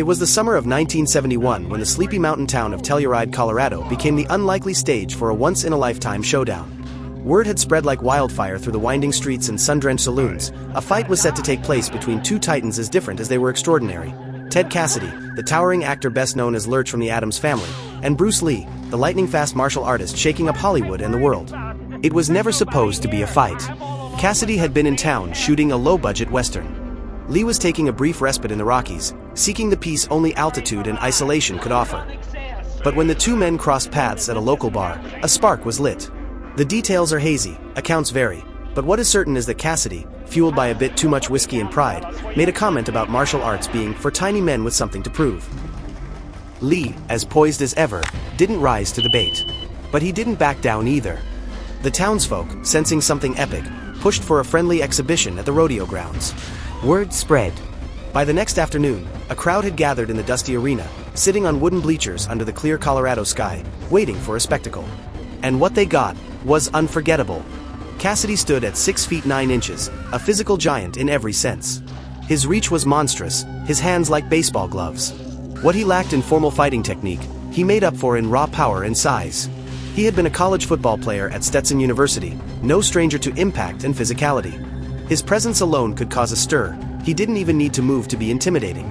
It was the summer of 1971 when the sleepy mountain town of Telluride, Colorado became the unlikely stage for a once-in-a-lifetime showdown. Word had spread like wildfire through the winding streets and sun-drenched saloons. A fight was set to take place between two titans as different as they were extraordinary. Ted Cassidy, the towering actor best known as Lurch from the Addams Family, and Bruce Lee, the lightning-fast martial artist shaking up Hollywood and the world. It was never supposed to be a fight. Cassidy had been in town shooting a low-budget western. Lee was taking a brief respite in the Rockies, seeking the peace only altitude and isolation could offer. But when the two men crossed paths at a local bar, a spark was lit. The details are hazy, accounts vary, but what is certain is that Cassidy, fueled by a bit too much whiskey and pride, made a comment about martial arts being for tiny men with something to prove. Lee, as poised as ever, didn't rise to the bait. But he didn't back down either. The townsfolk, sensing something epic, pushed for a friendly exhibition at the rodeo grounds. Word spread. By the next afternoon, a crowd had gathered in the dusty arena, sitting on wooden bleachers under the clear Colorado sky, waiting for a spectacle. And what they got was unforgettable. Cassidy stood at 6 feet 9 inches, a physical giant in every sense. His reach was monstrous, his hands like baseball gloves. What he lacked in formal fighting technique, he made up for in raw power and size. He had been a college football player at Stetson University, no stranger to impact and physicality. His presence alone could cause a stir. He didn't even need to move to be intimidating.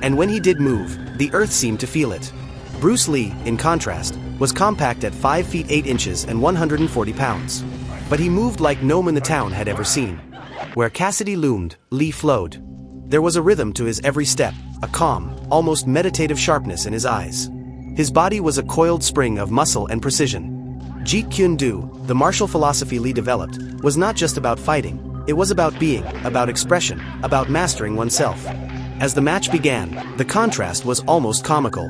And when he did move, the earth seemed to feel it. Bruce Lee, in contrast, was compact at 5 feet 8 inches and 140 pounds. But he moved like no one in the town had ever seen. Where Cassidy loomed, Lee flowed. There was a rhythm to his every step, a calm, almost meditative sharpness in his eyes. His body was a coiled spring of muscle and precision. Jeet Kune Do, the martial philosophy Lee developed, was not just about fighting. It was about being, about expression, about mastering oneself. As the match began, the contrast was almost comical.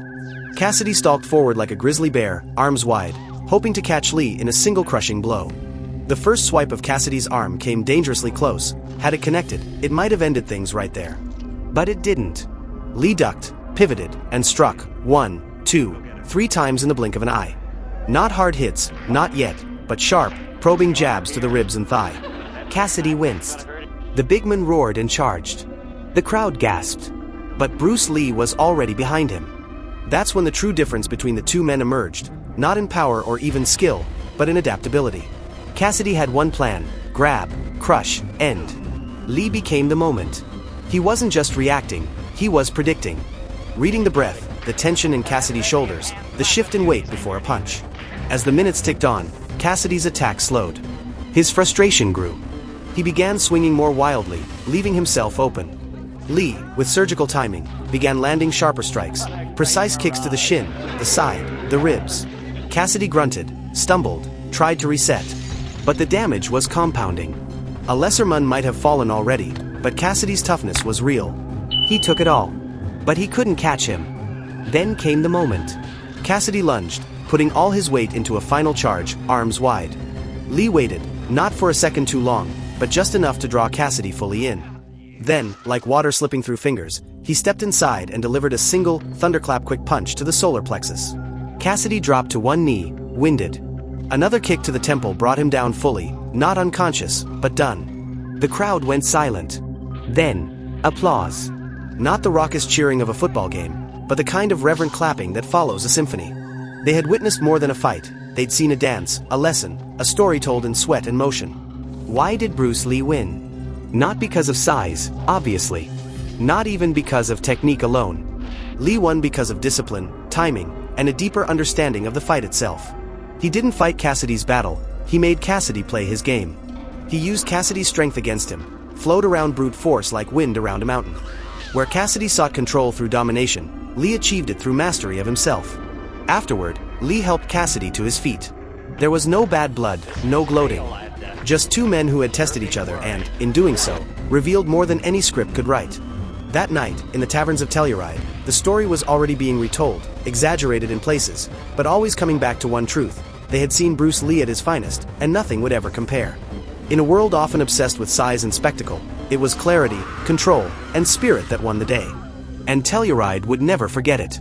Cassidy stalked forward like a grizzly bear, arms wide, hoping to catch Lee in a single crushing blow. The first swipe of Cassidy's arm came dangerously close. Had it connected, it might have ended things right there. But it didn't. Lee ducked, pivoted, and struck 1, 2, 3 times in the blink of an eye. Not hard hits, not yet, but sharp, probing jabs to the ribs and thigh. Cassidy winced. The big man roared and charged. The crowd gasped. But Bruce Lee was already behind him. That's when the true difference between the two men emerged, not in power or even skill, but in adaptability. Cassidy had one plan: grab, crush, end. Lee became the moment. He wasn't just reacting, he was predicting. Reading the breath, the tension in Cassidy's shoulders, the shift in weight before a punch. As the minutes ticked on, Cassidy's attack slowed. His frustration grew. He began swinging more wildly, leaving himself open. Lee, with surgical timing, began landing sharper strikes, precise kicks to the shin, the side, the ribs. Cassidy grunted, stumbled, tried to reset. But the damage was compounding. A lesser man might have fallen already, but Cassidy's toughness was real. He took it all. But he couldn't catch him. Then came the moment. Cassidy lunged, putting all his weight into a final charge, arms wide. Lee waited, not for a second too long, but just enough to draw Cassidy fully in. Then, like water slipping through fingers, he stepped inside and delivered a single, thunderclap quick punch to the solar plexus. Cassidy dropped to one knee, winded. Another kick to the temple brought him down fully, not unconscious, but done. The crowd went silent. Then, applause. Not the raucous cheering of a football game, but the kind of reverent clapping that follows a symphony. They had witnessed more than a fight. They'd seen a dance, a lesson, a story told in sweat and motion. Why did Bruce Lee win? Not because of size, obviously. Not even because of technique alone. Lee won because of discipline, timing, and a deeper understanding of the fight itself. He didn't fight Cassidy's battle, he made Cassidy play his game. He used Cassidy's strength against him, flowed around brute force like wind around a mountain. Where Cassidy sought control through domination, Lee achieved it through mastery of himself. Afterward, Lee helped Cassidy to his feet. There was no bad blood, no gloating. Just two men who had tested each other and, in doing so, revealed more than any script could write. That night, in the taverns of Telluride, the story was already being retold, exaggerated in places, but always coming back to one truth. They had seen Bruce Lee at his finest, and nothing would ever compare. In a world often obsessed with size and spectacle, it was clarity, control, and spirit that won the day. And Telluride would never forget it.